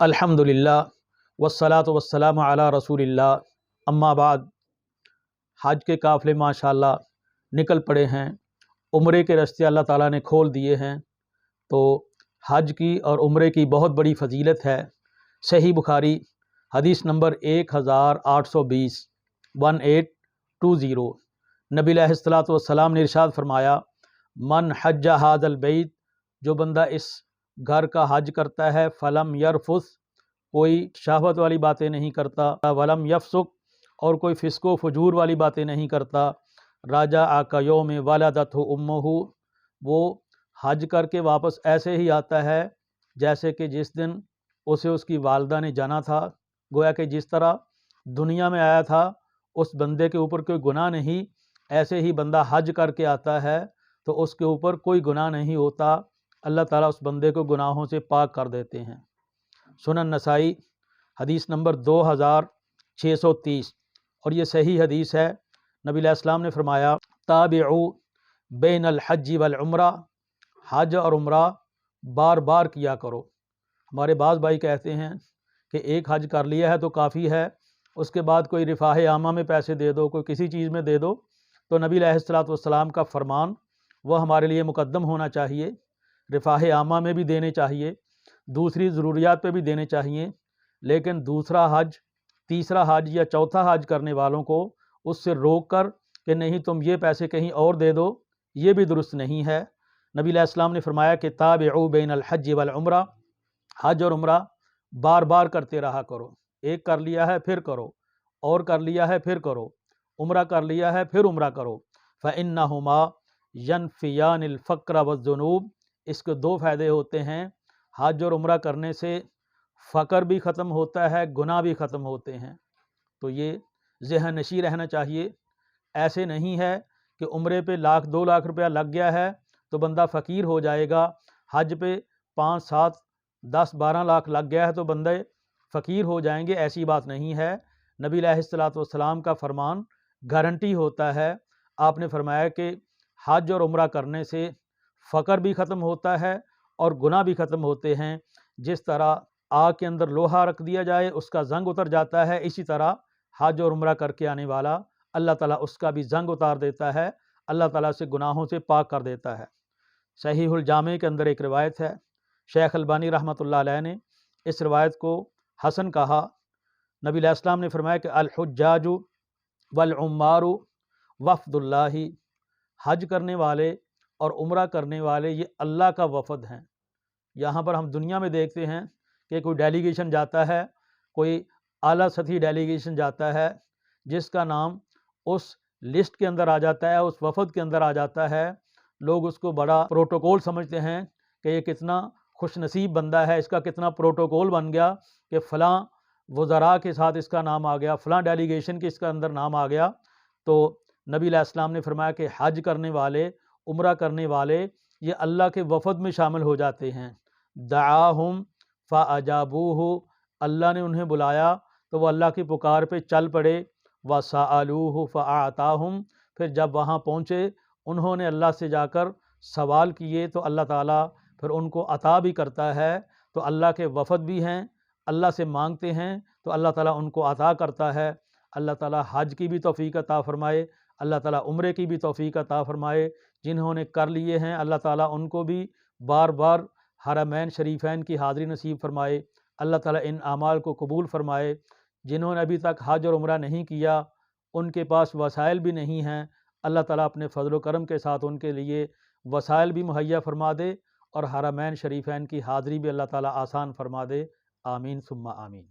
अल्हम्दुलिल्लाह वस्सलातु वस्सलामु अला रसूलिल्लाह, अम्मा बाद। हज के काफ़िले माशाअल्लाह निकल पड़े हैं। उम्रे के रास्ते अल्लाह ताला ने खोल दिए हैं। तो हज की और उम्रे की बहुत बड़ी फ़जीलत है। सही बुखारी हदीस नंबर 1820 1820 नबी अलैहिस्सलातु वस्सलाम ने इरशाद फरमाया, मन हज्जा हादल बैत, जो बंदा इस घर का हज करता है, फ़लम यरफुस, कोई शहवत वाली बातें नहीं करता, वलम यफसुक, और कोई फ़िस्को फजूर वाली बातें नहीं करता, राजा आका यौम वलदतहु उम्मुहु, वो हज करके वापस ऐसे ही आता है जैसे कि जिस दिन उसे उसकी वालदा ने जाना था। गोया कि जिस तरह दुनिया में आया था उस बंदे के ऊपर कोई गुनाह नहीं, ऐसे ही बंदा हज करके आता है तो उसके ऊपर कोई गुनाह नहीं होता। अल्लाह ताला उस बंदे को गुनाहों से पाक कर देते हैं। सुनन नसाई हदीस नंबर 2630, और ये सही हदीस है। नबी अलैहिस्सलाम ने फरमाया, ताबिउ बैनल हज्ज वल उम्रा, हज और उम्रा बार बार किया करो। हमारे बाज़ भाई कहते हैं कि एक हज कर लिया है तो काफ़ी है, उसके बाद कोई रिफ़ाह आमा में पैसे दे दो, कोई किसी चीज़ में दे दो। तो नबी अलैहिस्सलातु वस्सलाम का फरमान वह हमारे लिए मुकद्दम होना चाहिए। रिफ़ाह आमा में भी देने चाहिए, दूसरी ज़रूरियात पे भी देने चाहिए, लेकिन दूसरा हज, तीसरा हज या चौथा हज करने वालों को उससे रोक कर कि नहीं तुम ये पैसे कहीं और दे दो, ये भी दुरुस्त नहीं है। नबी अलैहिस्सलाम ने फरमाया कि ताबिउ बैनल हज्ज वल उम्रा, हज और उम्रा बार बार करते रहा करो। एक कर लिया है फिर करो, और कर लिया है फिर करो, उम्रा कर लिया है फिर उम्रा करो। फ़इन्नहुमा यनफ़ियानिल फ़क्र वज़्ज़ुनूब, इसके दो फ़ायदे होते हैं। हज और उम्रा करने से फ़क्र भी ख़त्म होता है, गुनाह भी ख़त्म होते हैं। तो ये ज़हन नशी रहना चाहिए। ऐसे नहीं है कि उम्रे पे लाख 2 लाख रुपया लग गया है तो बंदा फ़कीर हो जाएगा, हज पे 5 7 10 12 लाख लग गया है तो बंदे फ़कीर हो जाएंगे, ऐसी बात नहीं है। नबी अलैहिस्सलातु वस्सलाम का फरमान गारंटी होता है। आपने फरमाया कि हज और उम्रा करने से फ़क्र भी ख़त्म होता है और गुनाह भी ख़त्म होते हैं। जिस तरह आग के अंदर लोहा रख दिया जाए उसका जंग उतर जाता है, इसी तरह हज और उम्रा करके आने वाला अल्लाह ताला उसका भी जंग उतार देता है, अल्लाह ताला से गुनाहों से पाक कर देता है। सहीहुल जामे के अंदर एक रिवायत है, शेख अलबानी रहमतुल्लाह अलैह ने इस रिवायत को हसन कहा। नबी अलैहिस्सलाम ने फरमाया कि अल हुज्जाजु वल उम्मारु वफ़दुल्लाहि, हज करने वाले और उम्रा करने वाले ये अल्लाह का वफ़द हैं। यहाँ पर हम दुनिया में देखते हैं कि कोई डेलीगेशन जाता है, कोई आला सतही डेलीगेशन जाता है जिसका नाम उस लिस्ट के अंदर आ जाता है, उस वफ़द के अंदर आ जाता है। लोग उसको बड़ा प्रोटोकॉल समझते हैं कि ये कितना खुशनसीब बंदा है, इसका कितना प्रोटोकॉल बन गया कि फ़लाँ वज़रा के साथ इसका नाम आ गया, फ़लाँ डेलीगेशन के इसका अंदर नाम आ गया। तो नबी अलैहिस्सलाम ने फरमाया कि हज करने वाले, उम्रा करने वाले ये अल्लाह के वफ़द में शामिल हो जाते हैं। दआहुम फ़अजाबूहु, अल्लाह ने उन्हें बुलाया तो वो अल्लाह की पुकार पे चल पड़े। वसअलूहु फ़अताहुम, फिर जब वहाँ पहुँचे उन्होंने अल्लाह से जाकर सवाल किए तो अल्लाह ताला फिर उनको अता भी करता है। तो अल्लाह के वफ़द भी हैं, अल्लाह से मांगते हैं तो अल्लाह ताला उनको अता करता है। अल्लाह ताला हज की भी तौफ़ीक अता फ़रमाए, अल्लाह ताला उम्रे की भी तौफ़ीक अता फ़रमाए। जिन्होंने कर लिए हैं अल्लाह ताला उनको भी बार बार हरमैन शरीफैन की हाज़िरी नसीब फ़रमाए। अल्लाह ताला इन आमाल को कबूल फ़रमाए। जिन्होंने अभी तक हज और उम्रा नहीं किया, उनके पास वसाइल भी नहीं हैं, अल्लाह ताला अपने फ़ज़ल व करम के साथ उनके लिए वसाइल भी मुहैया फ़रमा दे और हरमैन शरीफैन की हाज़िरी भी अल्लाह ताला आसान फ़रमा दे। आमीन सुम्मा आमीन।